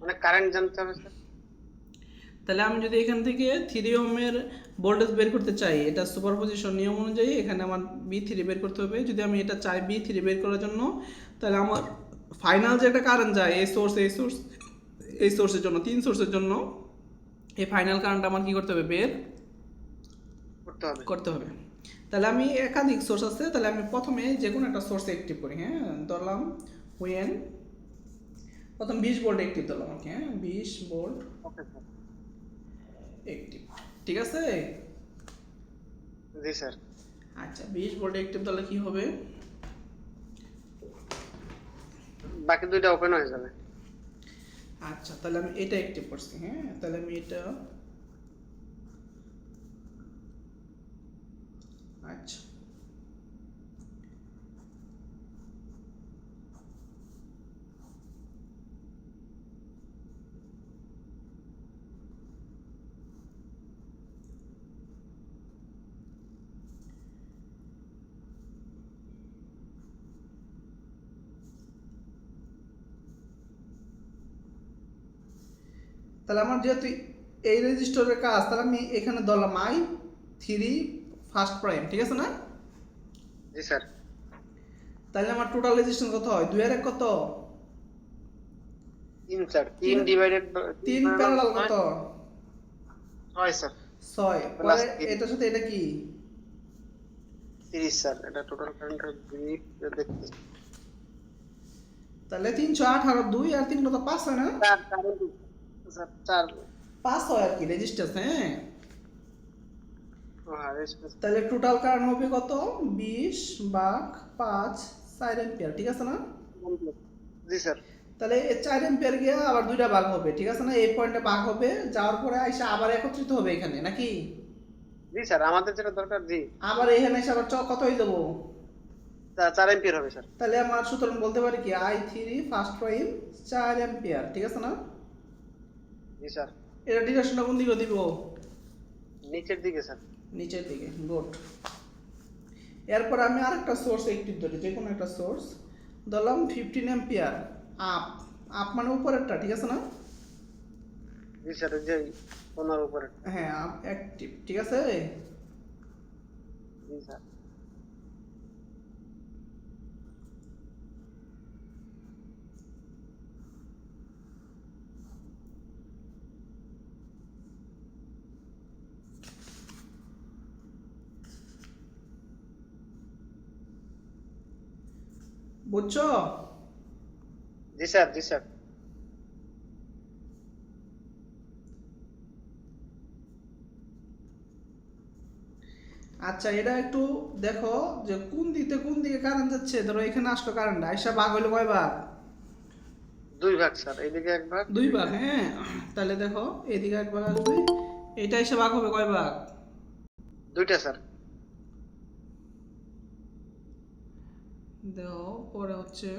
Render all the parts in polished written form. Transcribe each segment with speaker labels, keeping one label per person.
Speaker 1: মানে কারেন্ট জানতে হবে স্যার।
Speaker 2: তাহলে আমি যদি এখান থেকে 3 ওহমের ভোল্টেজ বের করতে চাই, এটা সুপারপজিশন নিয়ম অনুযায়ী এখানে আমার B3 বের করতে হবে। যদি আমি এটা চাই B3 বের করার জন্য, তাহলে আমার ফাইনাল যে একটা কারেন্ট যায় এই সোর্সের জন্য, 3 সোর্সের জন্য এই ফাইনাল কারেন্ট আমার কি করতে হবে, বের
Speaker 1: করতে হবে।
Speaker 2: করতে হবে। তাহলে আমি একাধিক সোর্স আছে, তাহলে আমি প্রথমে যে কোনো একটা সোর্স অ্যাক্টিভ করি। হ্যাঁ, ধরলাম ওয়েন প্রথম 20 ভোল্ট অ্যাক্টিভ ধরলাম, ওকে। হ্যাঁ, 20 ভোল্ট
Speaker 1: ওকে স্যার।
Speaker 2: অ্যাক্টিভ, ঠিক আছে।
Speaker 1: জি স্যার।
Speaker 2: আচ্ছা, 20 ভোল্ট অ্যাক্টিভ তাহলে কি হবে?
Speaker 1: বাকি দুইটা ওপেন হয়ে যাবে।
Speaker 2: আচ্ছা, তাহলে আমি এটা অ্যাক্টিভ করছি। হ্যাঁ, তাহলে আমি এটা, আচ্ছা তাহলে আমার যেহেতু এই রেজিস্টরের কাজ, তাহলে আমি এখানে ধরলাম I3 ফার্স্ট প্রাইম, ঠিক আছে না?
Speaker 1: জি স্যার।
Speaker 2: তাহলে আমার টোটাল রেজিস্ট্যান্স কত হয়? 2 আর 1 কত?
Speaker 1: 3 স্যার। 3
Speaker 2: 3,
Speaker 1: ডিভাইডেড
Speaker 2: 3
Speaker 1: 3
Speaker 2: প্যারালাল কত?
Speaker 1: 6 স্যার।
Speaker 2: 6।
Speaker 1: প্লাস
Speaker 2: পরে
Speaker 1: 3
Speaker 2: এটার সাথে এটা কি?
Speaker 1: 30 স্যার। এটা টোটাল কারেন্টের বিল দেখতেছি।
Speaker 2: তাহলে 318, 2 আর 3 কত, 5 হয় না?
Speaker 1: 4 স্যার। 4।
Speaker 2: 5 হয় আর কি রেজিস্ট্যান্স। হ্যাঁ,
Speaker 1: হ্যাঁ রেজিস্ট্যান্স।
Speaker 2: তাহলে টোটাল কারেন্ট হবে কত? 20 ভাগ 5, 4 এম্পিয়ার, ঠিক আছে না?
Speaker 1: জি স্যার।
Speaker 2: তাহলে 4 এম্পিয়ার গিয়ে আবার দুইটা ভাগ হবে, ঠিক আছে না? এই পয়েন্টে ভাগ হবে, যাওয়ার পরে আইসা আবার একত্রিত হবে এখানে, নাকি?
Speaker 1: জি স্যার, আমাদের যেটা দরকার। জি।
Speaker 2: আবার এখানে এসে আবার কত হয়ে যাবো?
Speaker 1: 4 এম্পিয়ার হবে স্যার।
Speaker 2: তাহলে আমার সুতরাং বলতে পারি কি, I3 ফার্স্ট প্রাইম 4 এম্পিয়ার, ঠিক আছে না?
Speaker 1: জি স্যার।
Speaker 2: এটা ডিরেকশনটা কোন দিকে দিব?
Speaker 1: নিচের দিকে স্যার।
Speaker 2: নিচের দিকে, গুড। এরপর আমি আরেকটা সোর্স একটিভ ধরি, যে কোনো একটা সোর্স ধরলাম 15 এম্পিয়ার। আপ, আপ মানে উপরেরটা, ঠিক আছে না?
Speaker 1: জি স্যার, ওই যে কোনার উপরে।
Speaker 2: হ্যাঁ, আপ অ্যাক্টিভ, ঠিক আছে।
Speaker 1: জি স্যার।
Speaker 2: বুঝছো?
Speaker 1: জি স্যার। জি স্যার।
Speaker 2: আচ্ছা, এটা একটু দেখো যে কোন দিকে কারেন্ট যাচ্ছে। ধরো এখানে আসলো কারেন্ট, আইসা ভাগ হইলো কয় ভাগ?
Speaker 1: 2 ভাগ স্যার, এইদিকে 1 ভাগ
Speaker 2: 2
Speaker 1: এদিকে
Speaker 2: ভাগ।
Speaker 1: 1 ভাগ।
Speaker 2: হ্যাঁ, তাহলে দেখো এদিকে 1 ভাগ আসবে, এটা এসে ভাগ হবে কয় ভাগ?
Speaker 1: দুইটা স্যার।
Speaker 2: দেখো পরে হচ্ছে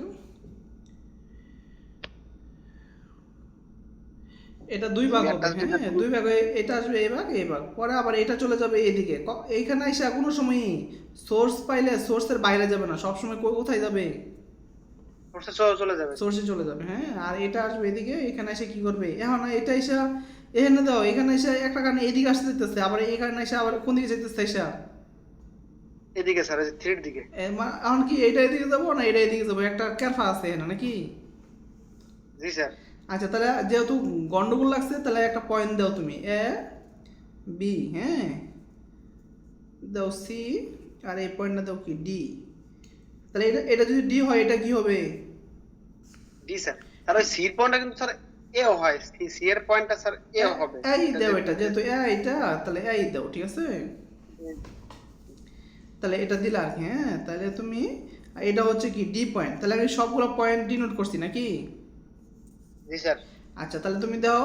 Speaker 2: এটা 2 ভাগ হবে।
Speaker 1: অ্যাটাচ দুইটা
Speaker 2: হ্যাঁ,
Speaker 1: তুমি।
Speaker 2: 2 ভাগ এটা আসবে এই ভাগ এই ভাগ, পরে আবার এটা চলে যাবে এইদিকে। এইখানে এসে কোনো সময় সোর্স পাইলে সোর্সের বাইরে যাবে না, সব সময় কোথায় যাবে?
Speaker 1: প্রসেস চলে যাবে।
Speaker 2: সোর্সে চলে যাবে। হ্যাঁ, আর এটা আসবে এদিকে, এখানে এসে কি করবে এখন? এটা এসে এখানে দাও, এখানে এসে একটা কারণে এদিকে আসতে যেতেছে, আবার এখানে এসে আবার কোন দিকে যেতেছে এসে?
Speaker 1: এদিকে স্যার, এই যে 3 দিকে।
Speaker 2: এখন কি এটা এদিকে যাবো না এটা এদিকে যাবো? একটা ক্যারফা আছে এখানে, নাকি?
Speaker 1: জি স্যার।
Speaker 2: আচ্ছা, তাহলে যেহেতু গন্ডগোল লাগছে, তাহলে একটা পয়েন্ট দাও তুমি, বি। হ্যাঁ, দাও সি, আর এই পয়েন্টটা দাও কি, ডি। তাহলে এটা এটা যদি ডি হয়, এটা কি হবে?
Speaker 1: D sir. আর ওই সির পয়েন্টটা কিন্তু স্যার এও হয়। সি এর পয়েন্টটা স্যার এও হবে।
Speaker 2: এই
Speaker 1: এটা
Speaker 2: দাও,
Speaker 1: যেহেতু
Speaker 2: এটা যেহেতু এইটা, তাহলে এই দাও, ঠিক আছে। তাহলে এটা দিলা আর কি। হ্যাঁ, তাহলে তুমি এটা হচ্ছে কি ডি পয়েন্ট, তাহলে আমি সবগুলো পয়েন্ট ডিনোট করছি, নাকি?
Speaker 1: জি স্যার।
Speaker 2: আচ্ছা, তাহলে তুমি দাও,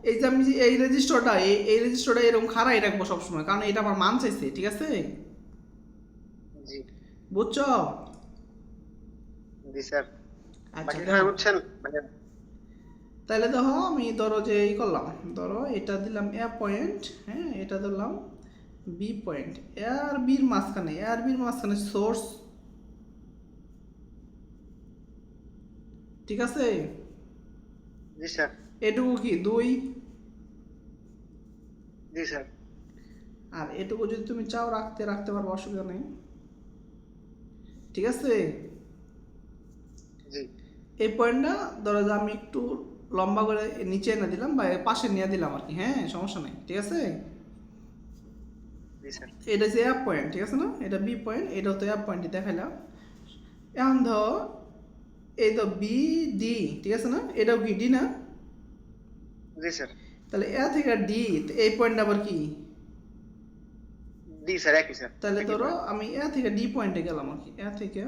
Speaker 2: এই যে আমি যে এই রেজিস্টারটা, এই রেজিস্টারটা এরকম খাড়াই রাখবো সবসময়, কারণ এটা আমার মান চাইছে, ঠিক আছে।
Speaker 1: জি।
Speaker 2: বুঝছো?
Speaker 1: জি স্যার।
Speaker 2: আচ্ছা
Speaker 1: বাকি
Speaker 2: দেখো,
Speaker 1: সবাই বুঝছেন মানে?
Speaker 2: তাহলে দেখো আমি ধরো যে এই করলাম, ধরো এটা দিলাম এ পয়েন্ট, হ্যাঁ, এটা দিলাম বি পয়েন্ট। এ আর বির মাঝখানে, এ আর বির মাঝখানে সোর্স, ঠিক আছে।
Speaker 1: জি স্যার।
Speaker 2: এটুকু কি 2,
Speaker 1: জি স্যার।
Speaker 2: আর এটুকু যদি তুমি চাও রাখতে পারবো, অসুবিধা নেই, ঠিক আছে।
Speaker 1: জি
Speaker 2: এই পয়েন্টটা ধরো যে আমি একটু লম্বা করে নিচে এনে দিলাম বা এর পাশে নিয়ে দিলাম আর কি, হ্যাঁ সমস্যা নেই, ঠিক আছে।
Speaker 1: জি স্যার।
Speaker 2: এটা হচ্ছে অ্যাপ পয়েন্ট, ঠিক আছে না, এটা বি পয়েন্ট, এটা হচ্ছে অ্যাপ পয়েন্টই দেখাইলাম। এখন ধর এই তো বি ডি, ঠিক আছে না, এটাও কি ডি না,
Speaker 1: জি স্যার।
Speaker 2: তাহলে এ থেকে ডি, এই পয়েন্ট আবার কি,
Speaker 1: ডি স্যার, একই স্যার,
Speaker 2: তাহলে
Speaker 1: একই
Speaker 2: ধরো
Speaker 1: point।
Speaker 2: আমি এ থেকে ডি পয়েন্টে গেলাম আর কি, এ থেকে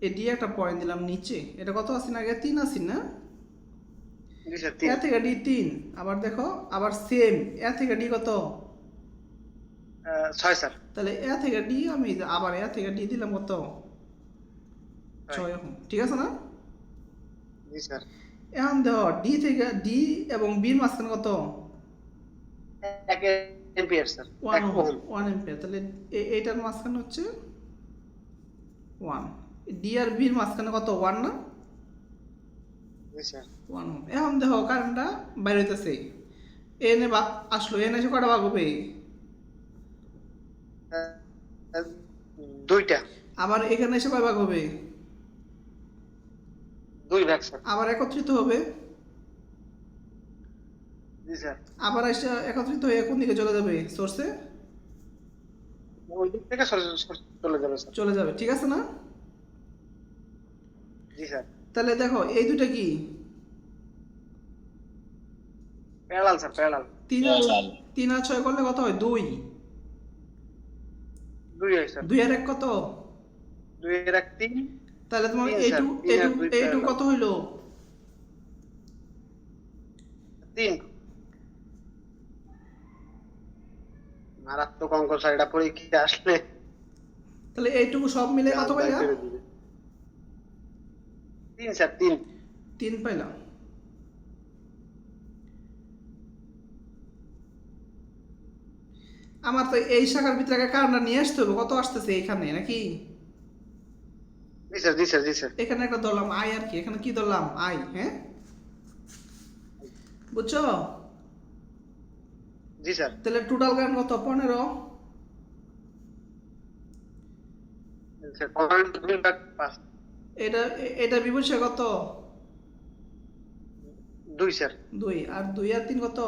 Speaker 2: এ ডি একটা পয়েন্ট দিলাম নিচে, এটা কত আসি না, আগে 3 আসি না,
Speaker 1: জি স্যার,
Speaker 2: এ
Speaker 1: 3।
Speaker 2: থেকে ডি 3, আবার দেখো আবার সেম এ থেকে ডি কত,
Speaker 1: 6 স্যার।
Speaker 2: তাহলে এ থেকে ডি আমি আবার এ থেকে ডি দিলাম কত, 6 এখন, ঠিক আছে না।
Speaker 1: জি স্যার।
Speaker 2: এখন দেখো ডি থেকে ডি এবং বির মাঝখানে কত,
Speaker 1: 1 ampere sir,
Speaker 2: 1
Speaker 1: 1
Speaker 2: ohm,
Speaker 1: ohm.
Speaker 2: 1 ampere, তাহলে এইটার মাঝখানে হচ্ছে 1, ডি আর বির মাঝখানে কত, 1 না,
Speaker 1: জি স্যার।
Speaker 2: 1 ওহম। এখন দেখো কারেন্টটা বাইরে হইতেছে, এনে আসলো, এনে এসে কটা ভাগ হবে,
Speaker 1: দুইটা।
Speaker 2: আবার এখানে এসে কয় ভাগ হবে,
Speaker 1: 2 ভাগ স্যার।
Speaker 2: আবার একত্রিত হবে,
Speaker 1: জি স্যার।
Speaker 2: আবার এসে একত্রিত হয়ে কোন দিকে চলে যাবে, সোর্সে
Speaker 1: ওই দিক থেকে চলে যাবে স্যার।
Speaker 2: চলে যাবে, ঠিক আছে না।
Speaker 1: জি স্যার।
Speaker 2: তাহলে দেখো এই দুটা কি,
Speaker 1: প্যারালাল স্যার, প্যারালাল।
Speaker 2: 3 আর 6 করলে কত হয়, 2,
Speaker 1: 2 হয় স্যার।
Speaker 2: 2 আর 1 কত,
Speaker 1: 2 এর 1 3।
Speaker 2: তাহলে তোমার
Speaker 1: 3
Speaker 2: এইটু
Speaker 1: স্যার, 3
Speaker 2: এইটু
Speaker 1: আর 2
Speaker 2: এইটু
Speaker 1: প্যারালাল।
Speaker 2: কত হইলো,
Speaker 1: 3। মারাত্মক অঙ্ক স্যার, এটা পরীক্ষায় আসলে
Speaker 2: তাহলে এইটুকু সব মিলে কত
Speaker 1: জান বাই
Speaker 2: পাইলা,
Speaker 1: করে দিবে। 3 স্যার, 3।
Speaker 2: 3 পাইলাম। আমার তো এই শাখার ভিতরে আগে কারণটা নিয়ে আসতে হবে, কত আসতেছে এখানে নাকি,
Speaker 1: জি স্যার, জি স্যার, জি স্যার।
Speaker 2: এখানে একটা ধরলাম আই আর কি, এখানে কি ধরলাম আই, হ্যাঁ বুঝছো।
Speaker 1: জি স্যার।
Speaker 2: তাহলে টোটাল কারেন্ট কত, 15,
Speaker 1: স্যার 15 2 ভাগ 5।
Speaker 2: এটা বিপরীত কত,
Speaker 1: 2 স্যার।
Speaker 2: 2, আর 2 আর 3 কত,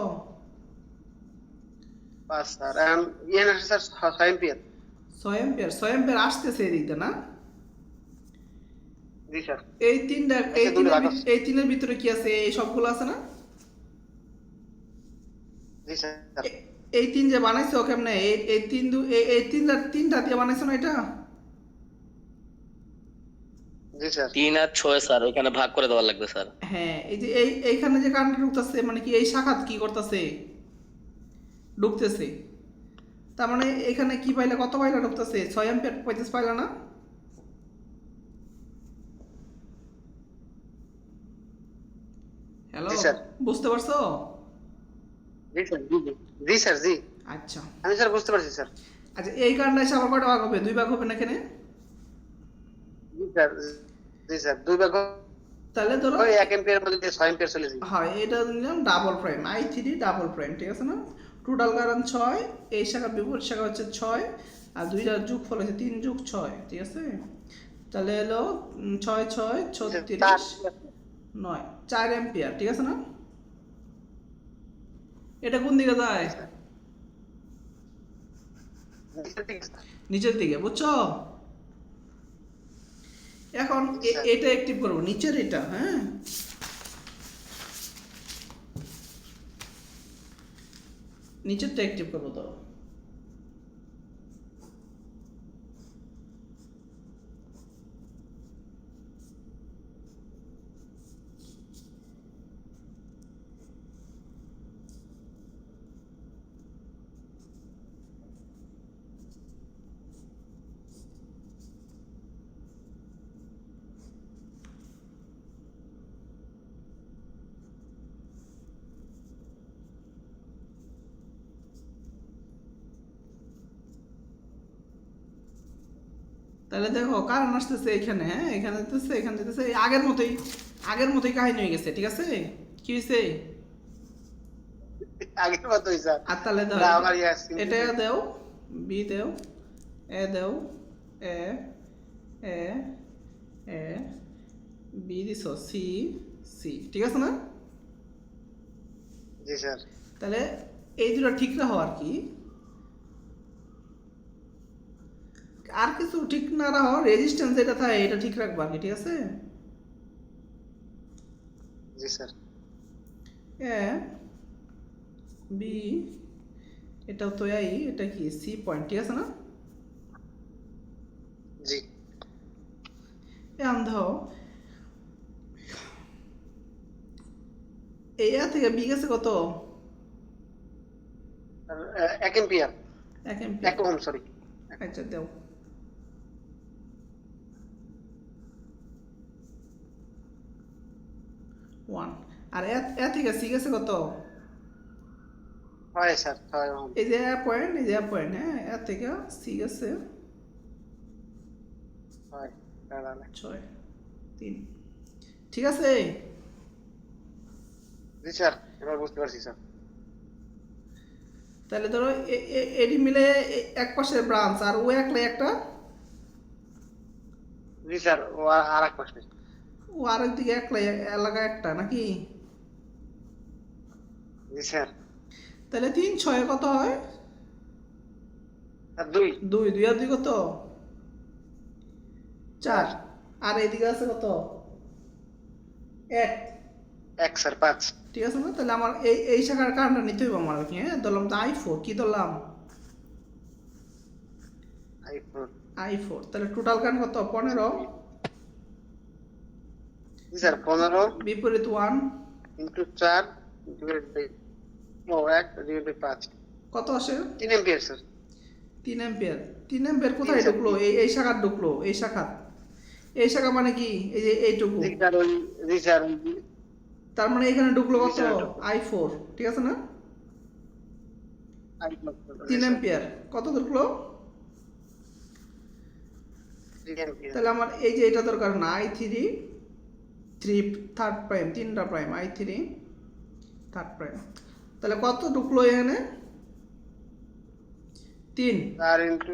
Speaker 1: 5 স্যার। এখন ইএন আসে স্যার 6 এম্পিয়ার।
Speaker 2: 6 এম্পিয়ার, 6 এম্পিয়ার আসতেছে এদিক দিয়ে না,
Speaker 1: জি স্যার।
Speaker 2: এই তিনটা,
Speaker 1: এসে দুটো ভাগ আছে।
Speaker 2: এই তিনের ভিতরে কি আছে, এই সবগুলো আছে না,
Speaker 1: জি স্যার।
Speaker 2: এই 3 যে বানাইছো কেমনে, এই 3 এই তিনটা দিয়ে বানাইছো না এটা,
Speaker 1: জি স্যার।
Speaker 3: 3 আর 6 স্যার, ওখানে ভাগ করে দেওয়া লাগবে স্যার।
Speaker 2: হ্যাঁ এই যে এইখানে যে কারেন্ট ঢুকতেছে, মানে কি এই শাখাত কি করতেছে, ঢুকতেছে, তার মানে এখানে কি পাইলে, কত পাইলে ঢুকতেছে, 6 এম্পিয়ার পাইতেছে, পাইলা না। হ্যালো,
Speaker 1: জি স্যার।
Speaker 2: বুঝতে পারছো,
Speaker 1: জি স্যার, জি জি। জি স্যার, জি।
Speaker 2: আচ্ছা।
Speaker 1: আমি স্যার বুঝতে পারছি স্যার।
Speaker 2: আচ্ছা এই কারেন্টটা এসে আবার কয়টা ভাগ হবে, 2 ভাগ হবে না এখানে,
Speaker 1: জি স্যার। জি স্যার, 2 ভাগ
Speaker 2: তাহলে ধরো
Speaker 1: ওই 1 এম্পিয়ার মধ্যে দিয়ে 6 এম্পিয়ার চলে যাবে।
Speaker 2: হয় এটা নিলাম double prime, I3 double prime, ঠিক আছে না, টোটাল কারেন্ট 6, এই শাখা বিপরীত শাখা হচ্ছে 6, আর 2টার যোগফল হচ্ছে 3 যোগ 6, ঠিক আছে। তাহলে হলো 6 6 36 9, 4 এম্পিয়ার, ঠিক আছে না। এটা কোন দিকে যায়, নিচের দিকে, বুঝছো। এখন এটা অ্যাক্টিভ করবো, নিচের এটা, হ্যাঁ নিচেরটা অ্যাক্টিভ করবো তো, তাহলে দেখো কারেন্ট আসতেছে এখানে, হ্যাঁ এখানে যেতেছে, এখানে যেতেছে, এই আগের মতোই আগের মতোই কাহিনী হয়ে গেছে, ঠিক আছে? কি হয়েছে?
Speaker 1: আগের মতোই স্যার।
Speaker 2: আর তাহলে দাও
Speaker 1: না, আমার ইয়াস
Speaker 2: এটা দাও, বি দাও, এ দাও, এ এ এ বি দিছ, সি সি, ঠিক আছে না?
Speaker 1: জি স্যার।
Speaker 2: তাহলে এই দুটো ঠিক রাখো আর কি, আর কিছু ঠিক না রাখো, রেজিস্ট্যান্স যেটা থাকে এটা ঠিক রাখবা আর কি, ঠিক আছে?
Speaker 1: জি স্যার।
Speaker 2: এ বি, এটাও তো এই, এটা কি সি পয়েন্ট, ঠিক আছে না?
Speaker 1: জি
Speaker 2: এখন দাও এই এ থেকে বি গেছে কত?
Speaker 1: আর, 1 এম্পিয়ার,
Speaker 2: 1
Speaker 1: 1
Speaker 2: এম্পিয়ার।
Speaker 1: Ohm, sorry.
Speaker 2: আচ্ছা দাও, ওয়ান। আর এ থেকে সি গেছে কত?
Speaker 1: হয় স্যার, 6 ওহম।
Speaker 2: এই যে পয়েন্ট, এই যে পয়েন্ট, হ্যাঁ, এ থেকে সি গেছে
Speaker 1: হয় দাঁড়ালে।
Speaker 2: 6 3, ঠিক আছে?
Speaker 1: জি স্যার, এবার বুঝতে পারছি স্যার।
Speaker 2: তাহলে ধরো এডি মিলে এক পাশের ব্রাঞ্চ, আর ও একলাই একটা,
Speaker 1: জি স্যার, ও আর এক পাশে।
Speaker 2: ও আরেক দিকে একলাই, এলাকা একটা নাকি?
Speaker 1: জি স্যার।
Speaker 2: তাহলে 3 6 কত হয়?
Speaker 1: আর 2
Speaker 2: 2 2 আর 2 কত? 4। আর এইদিকে আছে কত? 1,
Speaker 1: 1 স্যার, 5।
Speaker 2: ঠিক আছে না? তাহলে আমার এই শাখার কারণটা নিতে হবে আমার আর কি, হ্যাঁ? ধরলাম তো i4, কি ধরলাম?
Speaker 1: i4।
Speaker 2: i4, তাহলে টোটাল কারণ কত? 15,
Speaker 1: জি স্যার, 15
Speaker 2: বিপরীত 1
Speaker 1: into 4 divided by 1 divided by 5,
Speaker 2: কত আসে?
Speaker 1: 3 এম্পিয়ার স্যার।
Speaker 2: 3 এম্পিয়ার। 3 এম্পিয়ার কোথায়
Speaker 1: স্যার।
Speaker 2: ঢুকলো? এই শাখার ঢুকলো, এই শাখা। এই শাখা মানে কি? এই যে এইটুকু,
Speaker 1: জি স্যার, জি স্যার,
Speaker 2: তার মানে এখানে ঢুকলো
Speaker 1: জি
Speaker 2: কত?
Speaker 1: স্যার,
Speaker 2: i4, ঠিক আছে না?
Speaker 1: i4,
Speaker 2: 3 এম্পিয়ার কত ঢুকলো?
Speaker 1: 3 এম্পিয়ার।
Speaker 2: তাহলে আমার এই যে এটা দরকার না, i3 3 থার্ড প্রাইম, 3টা প্রাইম, i3 থার্ড প্রাইম। তাহলে কত ঢুকলো এখানে? 3।
Speaker 1: 4 ইনটু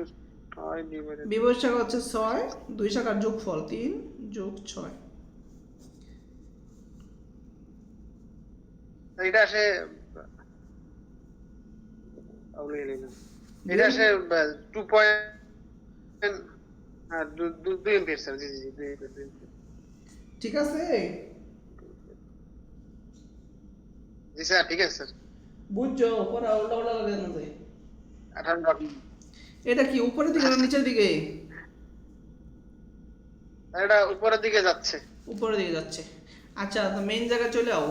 Speaker 1: 6 ডিভাইডেড।
Speaker 2: বিপরীত শাখা হচ্ছে 6, 2 শাখার যোগফল 3 যোগ 6।
Speaker 1: এটা আসে এটা আসে 2 পয়েন্ট, 2 এম্পিয়ার স্যার। জি জি জি, 2 এম্পিয়ার।
Speaker 2: ঠিক আছে?
Speaker 1: জি স্যার, ঠিক আছে স্যার।
Speaker 2: বুঝছো? পরে উল্টা উল্টা করে দেন যে
Speaker 1: 18
Speaker 2: এটা কি উপরের দিকে না নিচের দিকে?
Speaker 1: এটা উপরের দিকে যাচ্ছে।
Speaker 2: উপরের দিকে যাচ্ছে। আচ্ছা, তো মেইন জায়গায় চলে আও।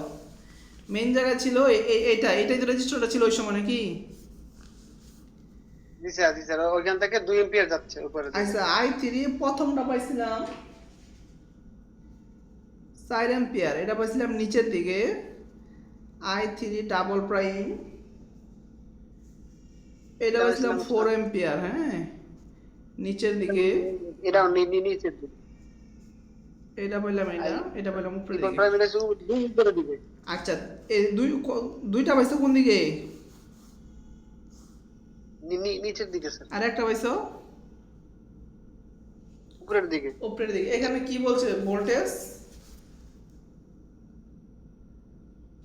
Speaker 2: মেইন জায়গা ছিল এইটাই তো রেজিস্টারটা ছিল ওই সময় নাকি?
Speaker 1: জি স্যার, জি স্যার, ওইখান থেকে 2 এম্পিয়ার যাচ্ছে উপরের দিকে।
Speaker 2: আচ্ছা, i3 প্রথমটা পাইছিলাম 4 এম্পিয়ার, এটা পাইছিলাম নিচের দিকে, i3 ডাবল প্রাইম, এটা পাইছিলাম 4 এম্পিয়ার, হ্যাঁ, নিচের দিকে।
Speaker 1: এটাও নিচের দিকে।
Speaker 2: এটা পাইলাম, এটা পাইলাম উপরের দিকে।
Speaker 1: প্রাইম এটা উপরের দিকে।
Speaker 2: আচ্ছা, এই দুইটা পাইছো কোন দিকে?
Speaker 1: নিচের দিকে স্যার।
Speaker 2: আর একটা পাইছো
Speaker 1: উপরের দিকে।
Speaker 2: উপরের দিকে। এখানে কি বলছে ভোল্টেজ?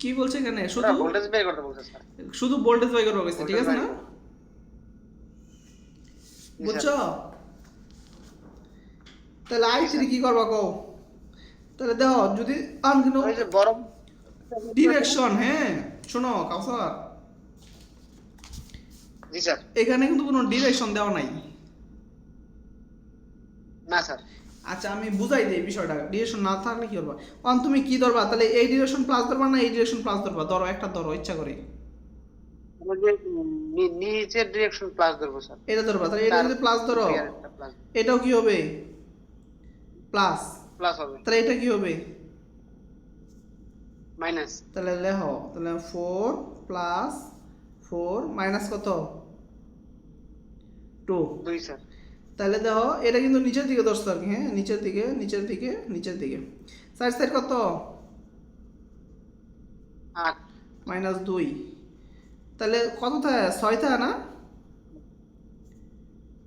Speaker 2: কি বলছে এখানে? শুধু
Speaker 1: ভোল্টেজ বের করতে বলছে স্যার।
Speaker 2: শুধু ভোল্টেজ বাই করা হয়েছে, ঠিক আছে না? বুঝছো? তাহলে i3 কি করবা কও? তাহলে দেখো, যদি আনকিনো
Speaker 1: ওই যে বড়
Speaker 2: ডিরেকশন, হ্যাঁ শোনো কাউসার,
Speaker 1: জি স্যার।
Speaker 2: এখানে কিন্তু কোনো ডিরেকশন দেওয়া নাই।
Speaker 1: না স্যার।
Speaker 2: আচ্ছা, আমি বুঝাই দিই বিষয়টা। ডিরেকশন না থাকলে কি করবা? কারণ তুমি কি ধরবা? তাহলে এই ডিরেকশন প্লাস ধরবা না এই ডিরেকশন প্লাস ধরবা? ধরো একটা, ধরো ইচ্ছা করে
Speaker 1: ওই যে নিচের ডিরেকশন প্লাস ধরবো স্যার।
Speaker 2: এটা ধরবা। তাহলে এটা যদি প্লাস ধরো,
Speaker 1: প্লাস
Speaker 2: এটাও কি হবে? প্লাস।
Speaker 1: প্লাস হবে।
Speaker 2: তাহলে এটা কি হবে?
Speaker 1: মাইনাস।
Speaker 2: তাহলে লেখো, তাহলে 4 প্লাস 4 মাইনাস কত? 2।
Speaker 1: 2 স্যার।
Speaker 2: তাহলে দেখো, এটা কিন্তু নিচের দিকে ধরছে আর কি, হ্যাঁ, নিচের দিকে নিচের দিকে নিচের দিকে। 4 সাইড কত?
Speaker 1: 8
Speaker 2: -2। তাহলে কত থাকে? 6 থাকে না?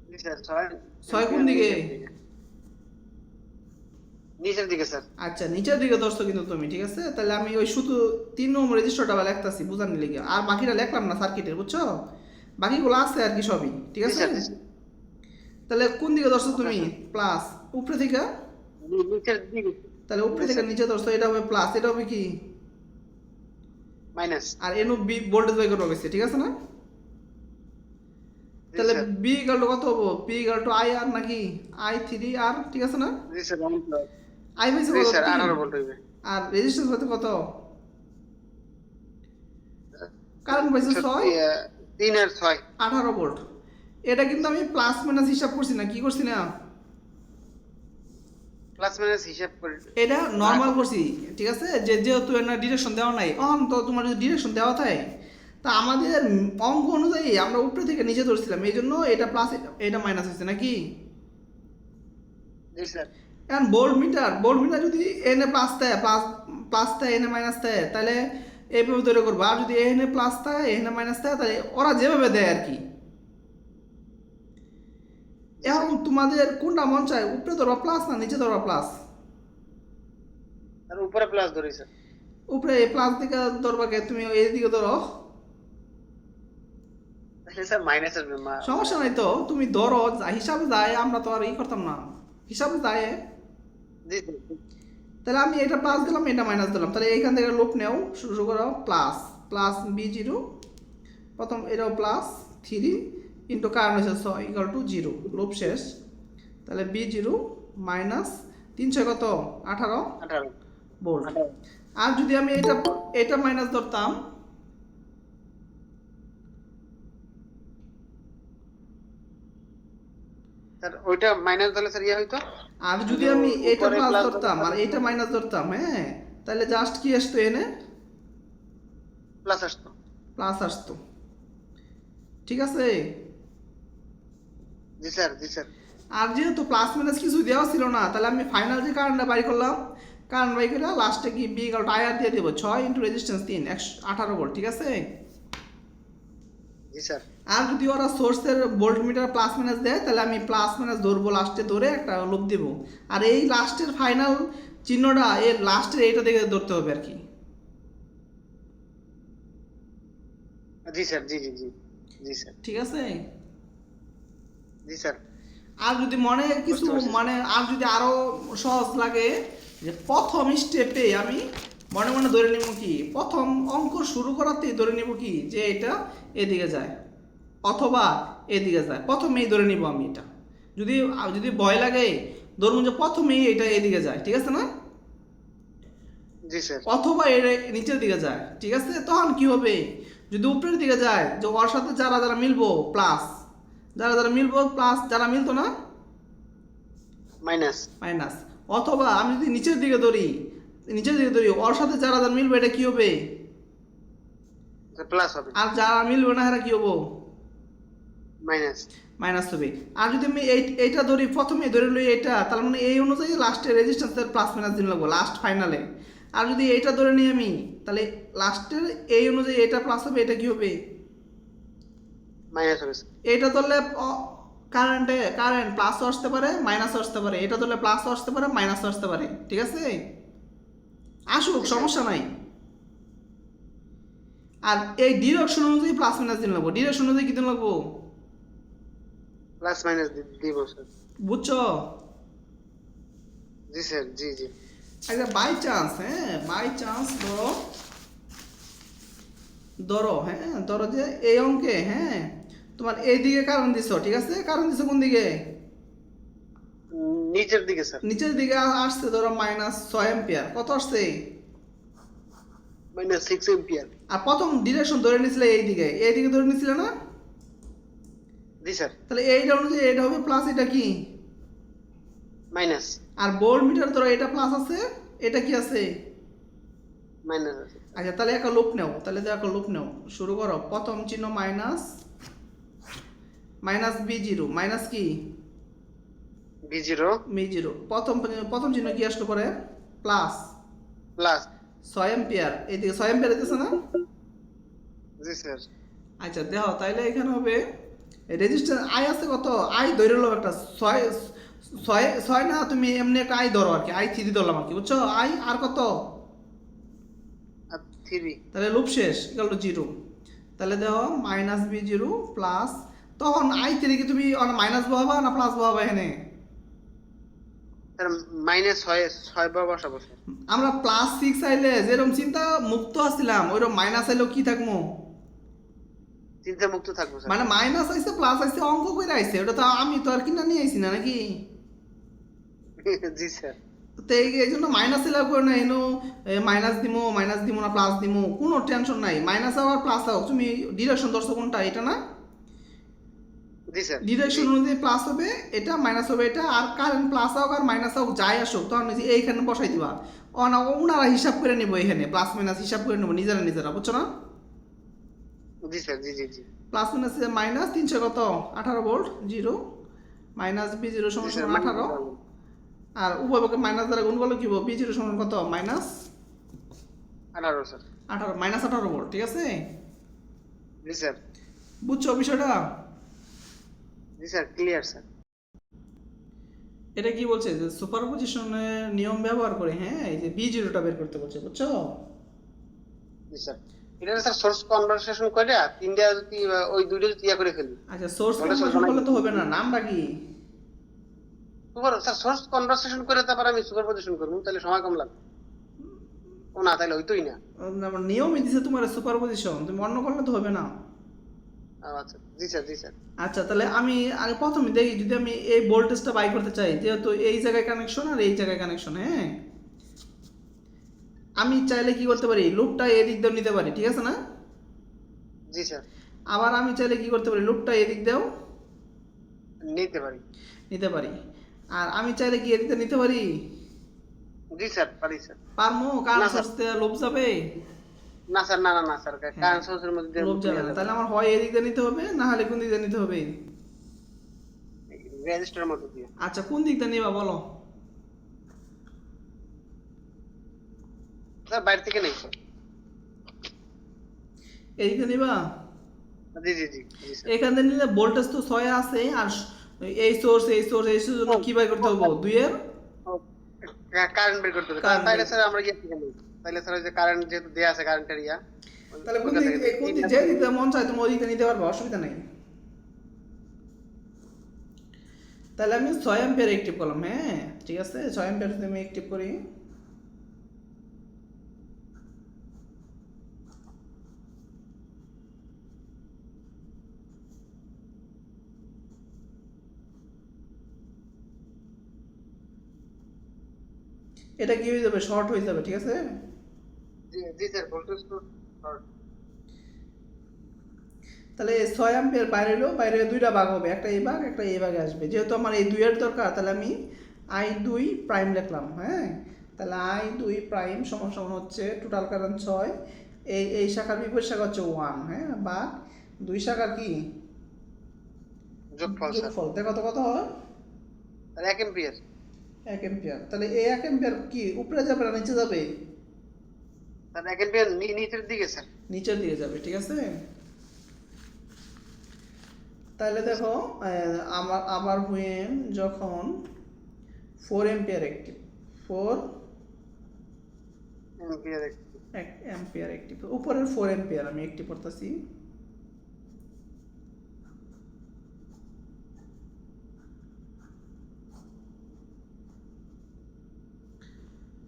Speaker 1: জি স্যার 6
Speaker 2: 6 কোন দিকে?
Speaker 1: নিচের দিকে স্যার।
Speaker 2: আচ্ছা, নিচের দিকে ধরছো কিন্তু তুমি, ঠিক আছে? তাহলে আমি ওই শুধু 3 নম্বর রেজিস্টারটা লিখতাছি বুঝানোর লিগে, আর বাকিটা লিখলাম না সার্কিটের, বুঝছো? বাকিগুলো আছে আর কি সবই, ঠিক
Speaker 1: জি
Speaker 2: আছে?
Speaker 1: স্যার, জি স্যার।
Speaker 2: তাহলে কোন দিকে ধরছো তুমি?
Speaker 1: স্যার।
Speaker 2: প্লাস উপরে থেকে।
Speaker 1: নিচের দিকে
Speaker 2: তাহলে উপরে
Speaker 1: জি
Speaker 2: থেকে
Speaker 1: স্যার।
Speaker 2: নিচে ধরছো, এটা হবে প্লাস, এটা হবে কি?
Speaker 1: মাইনাস।
Speaker 2: আর এনও বি ভোল্টেজ বের করা হয়েছে, ঠিক আছে না?
Speaker 1: জি
Speaker 2: তাহলে
Speaker 1: স্যার।
Speaker 2: বি ইকুয়াল টু কত হবো? পি ইকুয়াল টু আই আর নাকি আই 3 আর, ঠিক আছে না?
Speaker 1: জি স্যার।
Speaker 2: আই পাইছে
Speaker 1: জি
Speaker 2: কত?
Speaker 1: স্যার
Speaker 2: 3।
Speaker 1: 18 ভোল্ট হইবে।
Speaker 2: আর রেজিস্ট্যান্স হতে কত? কারেন্ট পাইছে 6,
Speaker 1: 3 আর 6
Speaker 2: 18 ভোল্ট। এটা কিন্তু আমি প্লাস মাইনাস হিসাব করছি না, কি করছি না?
Speaker 1: প্লাস মাইনাস হিসাব করে।
Speaker 2: এটা নর্মাল করছি, ঠিক আছে? যেহেতু এর ডিরেকশন দেওয়া নাই, তো তোমার যদি ডিরেকশন দেওয়া থাকে, তা আমাদের অঙ্ক অনুযায়ী আমরা উপরে থেকে নিচে ধরছিলাম, এই জন্য এটা প্লাস এটা মাইনাস হয়েছে নাকি?
Speaker 1: জি স্যার।
Speaker 2: এখন বোল্ট মিটার যদি এনে প্লাস দেয়, প্লাস দেয়, এনে মাইনাস দেয়, তাহলে এইভাবে ধরে করবো। আর যদি এনে প্লাস দেয়, এনে মাইনাস দেয়, তাহলে ওরা যেভাবে দেয় আর কি। এখন তোমাদের কোনটা মন চায়, উপরে ধরবা প্লাস না নিচে ধরবা প্লাস?
Speaker 1: আর উপরে প্লাস ধরি স্যার।
Speaker 2: উপরে প্লাস দিকে ধরবা কে? তুমি এই দিকে ধরো,
Speaker 1: তাহলে স্যার মাইনাস আসবে
Speaker 2: সমস্যা নাই তো, তুমি ধরো, হিসাবে যায়, আমরা তো আর ই করতাম না, হিসাবে যায়।
Speaker 1: জি স্যার।
Speaker 2: তাহলে আমি এটা প্লাস দিলাম, এটা মাইনাস দিলাম, তাহলে এইখান থেকে লুপ নেও, শুরু করো। প্লাস প্লাস B0, প্রথম এটাও প্লাস 3 ইন্টু কারণ হচ্ছে 6 ইকুয়াল টু 0, লুপ শেষ। তাহলে B0 মাইনাস 300 কত? 18
Speaker 1: 18
Speaker 2: ভোল্ট।
Speaker 1: 18
Speaker 2: আর যদি আমি এটা মাইনাস ধরতাম,
Speaker 1: স্যার ওইটা মাইনাস দিলে স্যার ইয়া হইতো।
Speaker 2: আর যদি আমি এটা
Speaker 1: উপরে
Speaker 2: প্লাস
Speaker 1: plus
Speaker 2: ধরতাম আর এটা মাইনাস ধরতাম, হ্যাঁ, তাহলে জাস্ট কি আসতো? এনে
Speaker 1: প্লাস আসতো।
Speaker 2: প্লাস আসতো, ঠিক আছে?
Speaker 1: জি স্যার, জি স্যার।
Speaker 2: আর যেহেতু প্লাস মাইনাস কিছু দেওয়া ছিল না, তাহলে আমি ফাইনাল যে কারেন্টটা বাই করলাম, কারেন্ট বাই করে লাস্টে কি বি ইকুয়াল টু আইআর দিয়ে দেবো, 6 ইন্টু রেজিস্ট্যান্স 3 18 ভোল্ট, ঠিক আছে?
Speaker 1: জি স্যার।
Speaker 2: আর যদি ওরা সোর্সের ভোল্ট মিটার প্লাস মাইনাস দেয়, তাহলে আমি প্লাস মাইনাস ধরবো, লাস্টে ধরে একটা লুপ দেবো। আর এই লাস্টের ফাইনাল চিহ্নটা এর লাস্টের এইটা দেখে ধরতে হবে আর কি।
Speaker 1: জি স্যার, জি জি জি জি স্যার।
Speaker 2: ঠিক আছে?
Speaker 1: জি স্যার।
Speaker 2: আর যদি মনে কিছু
Speaker 1: বুঝতে পারছি।
Speaker 2: মানে আর যদি আরো সহজ লাগে, যে প্রথম স্টেপে আমি মনে মনে ধরে নিব কি, প্রথম অঙ্ক শুরু করাতেই ধরে নিব কি, যে এটা এদিকে যায় অথবা এদিকে যায়, প্রথমেই ধরে নিব আমি এটা। যদি যদি ভয় লাগে, ধরুন যে প্রথমেই এটা এদিকে যায়, ঠিক আছে না?
Speaker 1: জি স্যার।
Speaker 2: অথবা এর নিচের দিকে যায়, ঠিক আছে? তখন কি হবে? যদি উপরের দিকে যায়, যে ওর সাথে যারা যারা মিলবো প্লাস, যারা যারা মিলবো প্লাস, যারা মিলতো না
Speaker 1: মাইনাস।
Speaker 2: মাইনাস। অথবা আমি যদি নিচের দিকে ধরি, ওর সাথে যারা যারা মিলবে, এটা কি হবে?
Speaker 1: প্লাস হবে।
Speaker 2: আর যারা মিলবে না, এরা কি হবো?
Speaker 1: মাইনাস।
Speaker 2: মাইনাস হবে। আর যদি আমি এইটা ধরি, প্রথমে ধরে লই এটা, তার মানে এই অনুযায়ী লাস্টে রেজিস্ট্যান্সের প্লাস মাইনাস দিন লাগবো লাস্ট ফাইনালে। আর যদি এইটা ধরে নিই আমি, তাহলে লাস্টের এই অনুযায়ী এটা প্লাস হবে, এটা কি হবে?
Speaker 1: মাইনাস হবে স্যার।
Speaker 2: এটা ধরলে কারেন্ট প্লাসও আসতে পারে, মাইনাসও আসতে পারে, এটা ধরলে প্লাসও আসতে পারে, মাইনাসও আসতে পারে, ঠিক আছে? আসুক, সমস্যা নাই। আর এই ডিরেকশন অনুযায়ী প্লাস মাইনাস দিন লাগবো, ডিরেকশন অনুযায়ী কি দিন লাগবো?
Speaker 1: প্লাস মাইনাস দিব স্যার।
Speaker 2: বুঝছো?
Speaker 1: জি স্যার, জি জি।
Speaker 2: আচ্ছা, বাই চান্স, ধরো, ধরো যে এই অঙ্কে, তোমার এইদিকে কারণ দিছো, ঠিক আছে? কারণ দিছো কোন দিকে?
Speaker 1: নিচের দিকে স্যার।
Speaker 2: নিচের দিকে আসছে ধরো -6 এম্পিয়ার, কত আসছে?
Speaker 1: -6 এম্পিয়ার।
Speaker 2: আর প্রথম ডিরেকশন ধরে নিছিলে এইদিকে ধরে নিছিলে না?
Speaker 1: জি স্যার।
Speaker 2: তাহলে এইটা অনুযায়ী এটা হবে প্লাস, এটা কি?
Speaker 1: মাইনাস।
Speaker 2: আর ভোল্ট মিটার ধরো এটা প্লাস আছে, এটা কি আছে?
Speaker 1: মাইনাস আছে।
Speaker 2: আচ্ছা, তাহলে একটা লুপ নাও, শুরু করো। প্রথম চিহ্ন মাইনাস, B0, মাইনাস কি?
Speaker 1: B0।
Speaker 2: B0, প্রথম চিহ্ন কি আসলো পরে? প্লাস
Speaker 1: প্লাস
Speaker 2: 6 অ্যাম্পিয়ার, এইদিকে 6 অ্যাম্পিয়ার দিতেছে না?
Speaker 1: জি স্যার
Speaker 2: আচ্ছা দেখো তাইলে এখানে হবে রেজিস্ট্যান্স আই আছে কত, আই ধরে লো একটা 6 না, তুমি এমনি একটা আই ধরো আর কি, আই 3 ধরলাম আর কি, বুঝছো? আই আর কত,
Speaker 1: আর 3
Speaker 2: তাহলে লুপ শেষ ইকুয়াল টু 0। তাহলে দেখো মাইনাস বি 0 প্লাস, তখন আই 3 কি তুমি মাইনাস বহাবা না প্লাস বহাবা এখানে?
Speaker 1: স্যার -6 বার বসাবো স্যার।
Speaker 2: আমরা প্লাস 6 আইলে যেরকম চিন্তা মুক্ত আসছিলাম ওইরকম মাইনাস আইলেও কি থাকবো,
Speaker 1: চিন্তা মুক্ত থাকবো স্যার।
Speaker 2: মানে মাইনাস আইছে প্লাস আইছে অঙ্ক করে আইছে, ওটা তো আমি তো আর কিনা নিয়ে আইছি না নাকি?
Speaker 1: জি স্যার।
Speaker 2: তো এই জন্য মাইনাস এলাও করে না, এনো মাইনাস দিমো না প্লাস দিমো, কোনো টেনশন নাই। মাইনাস হোক আর প্লাস হোক, তুমি ডিরেকশন ধরছো কোনটা, এটা না?
Speaker 1: জি স্যার।
Speaker 2: ডিরেকশন অনুযায়ী প্লাস হবে এটা, মাইনাস হবে এটা, আর কারেন্ট প্লাস হোক আর মাইনাস হোক যাই আসুক তখন ওই যে এইখানে বসাই দিবা। ওনারা হিসাব করে নেবো, এখানে প্লাস মাইনাস হিসাব করে নেবো নিজেরা, বুঝছো না?
Speaker 1: জি স্যার। জি জি জি।
Speaker 2: প্লাস মাইনাস মাইনাস 300 কত 18 ভোল্ট 0 মাইনাস বি 0
Speaker 1: জি
Speaker 2: সমান
Speaker 1: স্যার,
Speaker 2: 18, আর উভয় পক্ষে মাইনাস দ্বারা গুণ করলে কি হবে, বি 0 সমান কত মাইনাস
Speaker 1: 18 স্যার।
Speaker 2: 18 মাইনাস 18 ভোল্ট, ঠিক আছে?
Speaker 1: জি স্যার।
Speaker 2: বুঝছো বিষয়টা?
Speaker 1: জি স্যার, ক্লিয়ার স্যার।
Speaker 2: এটা কি বলছে যে সুপারপজিশনের নিয়ম ব্যবহার করে, হ্যাঁ, এই যে বি 0টা বের করতে বলছে, বুঝছো?
Speaker 1: জি স্যার। এটা স্যার সোর্স কনভারসেশন করে তিনটা যদি ওই দুইটা যদি ইয়া করে ফেলি।
Speaker 2: আচ্ছা সোর্স
Speaker 1: তাহলে স্যার
Speaker 2: কনভার্সন করলে তো হবে না, নামটা কি?
Speaker 1: স্যার সোর্স কনভারসেশন করে তারপর আমি সুপারপজিশন করব, তাহলে সময় কম লাগবে। ও না, তাহলে হইতোই না।
Speaker 2: নিয়মই দিছে তোমার সুপারপজিশন, তুমি অন্য করলে তো হবে না।
Speaker 1: আচ্ছা জি স্যার। জি স্যার।
Speaker 2: আচ্ছা তাহলে আমি আগে প্রথমে দেখি, যদি আমি এই ভোল্টেজটা বাই করতে চাই, যেহেতু এই জায়গায় কানেকশন আর এই জায়গায় কানেকশন, হ্যাঁ, আমি চাইলে কি করতে পারি, লুপটা এদিক দিয়েও নিতে পারি, ঠিক আছে না?
Speaker 1: জি স্যার।
Speaker 2: আবার আমি চাইলে কি করতে পারি, লুপটা এদিক দিয়েও
Speaker 1: নিতে পারি।
Speaker 2: নিতে পারি, আর আমি চাইলে কি এদিক দিয়ে নিতে পারি?
Speaker 1: জি স্যার, পারি স্যার।
Speaker 2: পারমো? কারণ
Speaker 1: না, স্যার।
Speaker 2: সস্তে লুপ যাবে,
Speaker 1: না স্যার, না স্যার, কারেন্ট সোর্সের মধ্যে দিয়ে
Speaker 2: লুপ যাবে না, তাহলে আমার হয় এদিক দিয়ে নিতে হবে, না হলে কোন দিক দিয়ে নিতে হবে?
Speaker 1: রেজিস্টারের মধ্যে দিয়ে।
Speaker 2: আচ্ছা কোন দিক দিয়ে নিবা বলো?
Speaker 1: স্যার বাইরে থেকে নেই স্যার।
Speaker 2: এদিক দিয়ে নিবা?
Speaker 1: জি জি জি। জি স্যার।
Speaker 2: এখান থেকে নিলে ভোল্টেজ তো 6 আছে, আর এই সোর্স জন্য কি বাই করতে হবে, 2 এর
Speaker 1: কারেন্ট বের করতে হবে।
Speaker 2: Current
Speaker 1: তাহলে
Speaker 2: বের-
Speaker 1: স্যার আমরা ইয়ে থেকে নেই। তাহলে স্যার ওই যে কারেন্ট যেহেতু দেয়া আছে কারেন্টের ইয়া,
Speaker 2: তাহলে কোন দিক যে দিতে মন চায় তুমি ওই দিকটা নিতে পারবে, অসুবিধা নাই। তাহলে আমি 6 অ্যাম্পিয়ার অ্যাক্টিভ করলাম, হ্যাঁ ঠিক আছে, 6 অ্যাম্পিয়ার যদি আমি অ্যাক্টিভ করি, এটা কি হয়ে যাবে, শর্ট হয়ে যাবে, ঠিক আছে?
Speaker 1: জি জি স্যার, ভোল্টেজ তো
Speaker 2: তাহলে 6 অ্যাম্পিয়ার বাইরে এলো, বাইরে দুইটা ভাগ হবে, একটা এই ভাগ একটা এই ভাগে আসবে, যেহেতু আমার এই দুইয়ের দরকার তাহলে আমি I2 প্রাইম লিখলাম, হ্যাঁ। তাহলে I2 প্রাইম সমান সমান হচ্ছে টোটাল কারেন্ট 6, এই শাখার বিপরীত শাখা হচ্ছে 1, হ্যাঁ, বা দুই শাখার কি
Speaker 1: যোগফল স্যার।
Speaker 2: যোগফল, দেখো তো কত হয়,
Speaker 1: আর 1 এম্পিয়ার।
Speaker 2: 1 অ্যাম্পিয়ার। তাহলে এই 1 অ্যাম্পিয়ার কি উপরে যাবে না নিচে যাবে?
Speaker 1: স্যার 1 এম্পিয়ার নিচের দিকে স্যার।
Speaker 2: নিচের দিকে যাবে, ঠিক আছে। তাহলে দেখো আবার হুয়েন যখন 4 ampere active, 4
Speaker 1: ampere.
Speaker 2: Ampere active, উপরের 4 অ্যাম্পিয়ার আমি অ্যাক্টিভ করতেছি,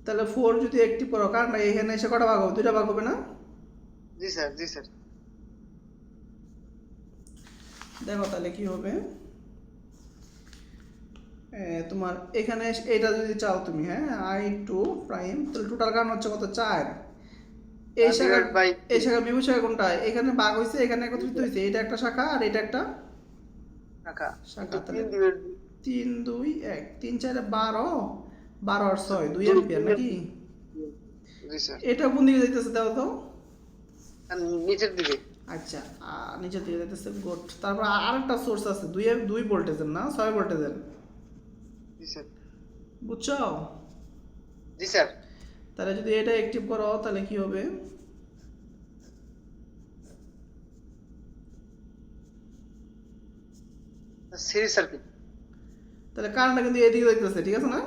Speaker 2: তাহলে 4 যদি অ্যাক্টিভ করো, কারণ এখানে এসে কটা ভাগ হবে, দুইটা ভাগ হবে না?
Speaker 1: জি স্যার। জি স্যার।
Speaker 2: দেখো তাহলে কি হবে, তোমার এখানে এটা যদি চাও তুমি, হ্যাঁ, I2 প্রাইম, তাহলে টোটাল কারণ হচ্ছে কত 4, এই শাখা এই শাখা বিপরীত শাখা কোনটা, এখানে ভাগ হয়েছে, এখানে একত্রিত হয়েছে, এটা একটা শাখা আর এটা একটা
Speaker 1: টাকা
Speaker 2: শাখা, তাহলে
Speaker 1: 3 দিবেন।
Speaker 2: 3 2 1 3 4 12, 12 আর 6 2 অ্যাম্পিয়ার নাকি?
Speaker 1: জি স্যার।
Speaker 2: এটা কোন দিকে যাইতেছে দাও তো?
Speaker 1: আর নিচের দিকে।
Speaker 2: আচ্ছা নিচের দিকে যাইতেছে, গুড। তারপর আরেকটা সোর্স আছে 2 ভোল্টেজের, না 6 ভোল্টেজের,
Speaker 1: জি স্যার।
Speaker 2: বুঝছো?
Speaker 1: জি স্যার।
Speaker 2: তাহলে যদি এটা অ্যাক্টিভ করো তাহলে কি হবে?
Speaker 1: Series circuit.
Speaker 2: তাহলে কারেন্টটা কিন্তু এদিকে যাইতেছে, ঠিক আছে না?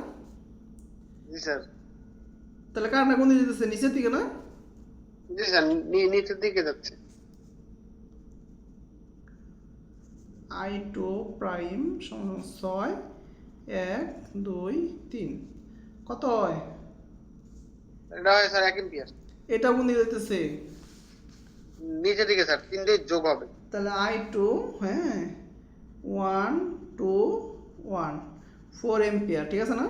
Speaker 1: জি স্যার।
Speaker 2: তাহলে কারেন্টটা কোন দিকে যেতেছে? নিচের দিকে না?
Speaker 1: জি স্যার, নিচের দিকে যাচ্ছে।
Speaker 2: I2 প্রাইম সমান 6 1 2 3 কত হয়?
Speaker 1: এটা হয় স্যার 1 এম্পিয়ার।
Speaker 2: এটা কোন দিকে যেতেছে?
Speaker 1: নিচের দিকে স্যার, তিনটে যোগ হবে।
Speaker 2: তাহলে I2, হ্যাঁ, 1 2 1 4 এম্পিয়ার, ঠিক আছে না?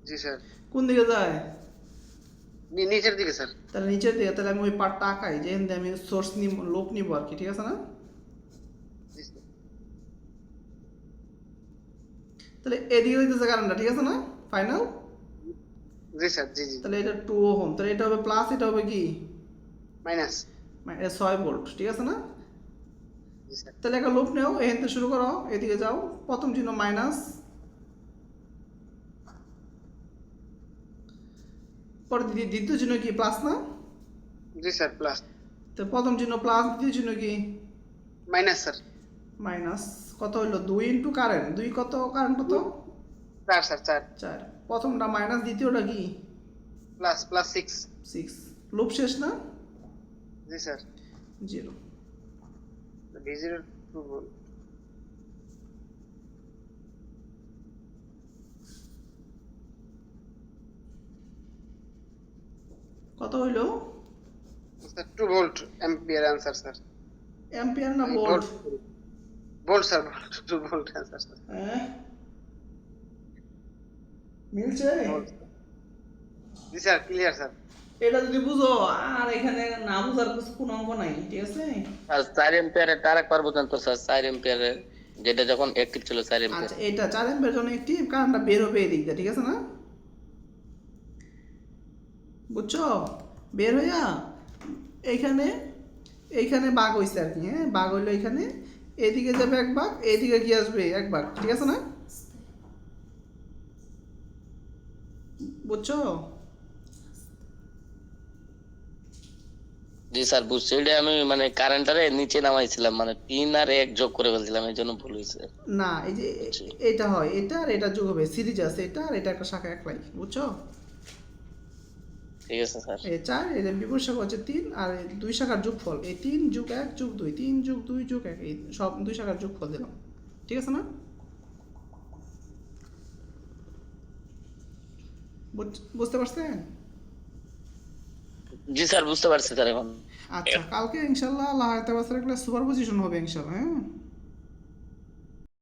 Speaker 1: জি স্যার।
Speaker 2: কোন দিকে যায়?
Speaker 1: নিচের দিকে স্যার।
Speaker 2: তাহলে নিচের দিকে, তাহলে আমি ওই পার্টটা আঁকাই যেখান দিয়ে আমি সোর্স নিব, লোপ নিব আর কি, ঠিক আছে না?
Speaker 1: জি স্যার।
Speaker 2: তাহলে এদিকে হইতেছে কারেন্টটা, ঠিক আছে না? ফাইনাল।
Speaker 1: জি স্যার। জি জি।
Speaker 2: তাহলে এটা 2 ওহম, তাহলে এটা হবে প্লাস, এটা হবে কি?
Speaker 1: মাইনাস।
Speaker 2: মানে এটা 6 ভোল্ট, ঠিক আছে না?
Speaker 1: জি স্যার।
Speaker 2: তাহলে একটা লুপ নেও, এখান থেকে শুরু করো, এদিকে যাও, প্রথম চিহ্ন মাইনাস, পরে দ্বিতীয় চিহ্ন কি? প্লাস না?
Speaker 1: জি স্যার, প্লাস।
Speaker 2: তো প্রথম চিহ্ন প্লাস, দ্বিতীয় চিহ্ন কি?
Speaker 1: Minus sir.
Speaker 2: মাইনাস। কত হইলো? 2 ইন্টু কারেন্ট, 2 কত, কারেন্ট কত?
Speaker 1: 4 স্যার, 4।
Speaker 2: 4। প্রথমটা মাইনাস, দ্বিতীয়টা কি?
Speaker 1: Plus, plus 6।
Speaker 2: 6। লুপ শেষ না?
Speaker 1: জি স্যার।
Speaker 2: 0।
Speaker 1: V0 2 volt.
Speaker 2: কত হইলো?
Speaker 1: Sir 2 volt ampere answer sir.
Speaker 2: Ampere না volt?
Speaker 1: Volt sir, 2 volt answer sir.
Speaker 2: হ্যাঁ, মিলছে?
Speaker 1: জি স্যার, ক্লিয়ার স্যার।
Speaker 2: এটা যদি বুঝো, আর এখানে না বুঝার কোনো অঙ্ক নাই, ঠিক আছে?
Speaker 3: আর 4 এম্পিয়ারের আরেকবার বুঝেন তো স্যার, 4 এম্পিয়ারের যেটা যখন অ্যাক্টিভ ছিল 4 এম্পিয়ার।
Speaker 2: আচ্ছা, এটা 4 এম্পিয়ার জন্য একটি কারেন্টটা বের হবে এদিক দিয়ে, ঠিক আছে না? বুঝছো? বের হইয়া এইখানে, এইখানে বাঘ হইছে আর কি, হ্যাঁ, বাঘ হইলো এখানে, এদিকে যাবে এক ভাগ, এদিকে কি আসবে? এক ভাগ, ঠিক আছে না? বুঝছো?
Speaker 3: জি স্যার বুঝছি, এটা আমি মানে কারেন্টারে নিচে নামাইছিলাম, মানে 3 আর 1 যোগ করে ফেলছিলাম, এই জন্য ভুল হয়েছে।
Speaker 2: না, এই যে এটা হয়, এটা আর এটা যোগ হবে, সিরিজ আছে, এটা আর এটা একটা শাখা একলাই, বুঝছো?
Speaker 3: ঠিক আছে স্যার।
Speaker 2: এই 4, এর বিপরীত শাখা হচ্ছে 3, আর এই 2 শাখার যোগফল, এই 3 যোগ 1 যোগ 2, 3 যোগ 2 যোগ 1, এই সব 2 শাখার যোগফল দিলাম, ঠিক আছে না? বুঝতে পারছেন?
Speaker 3: জি স্যার বুঝতে পারছি স্যার এখন।
Speaker 2: আচ্ছা, কালকে ইনশাল্লাহ আল্লাহ সুপারপজিশন হবে ইনশাল্লাহ, হ্যাঁ।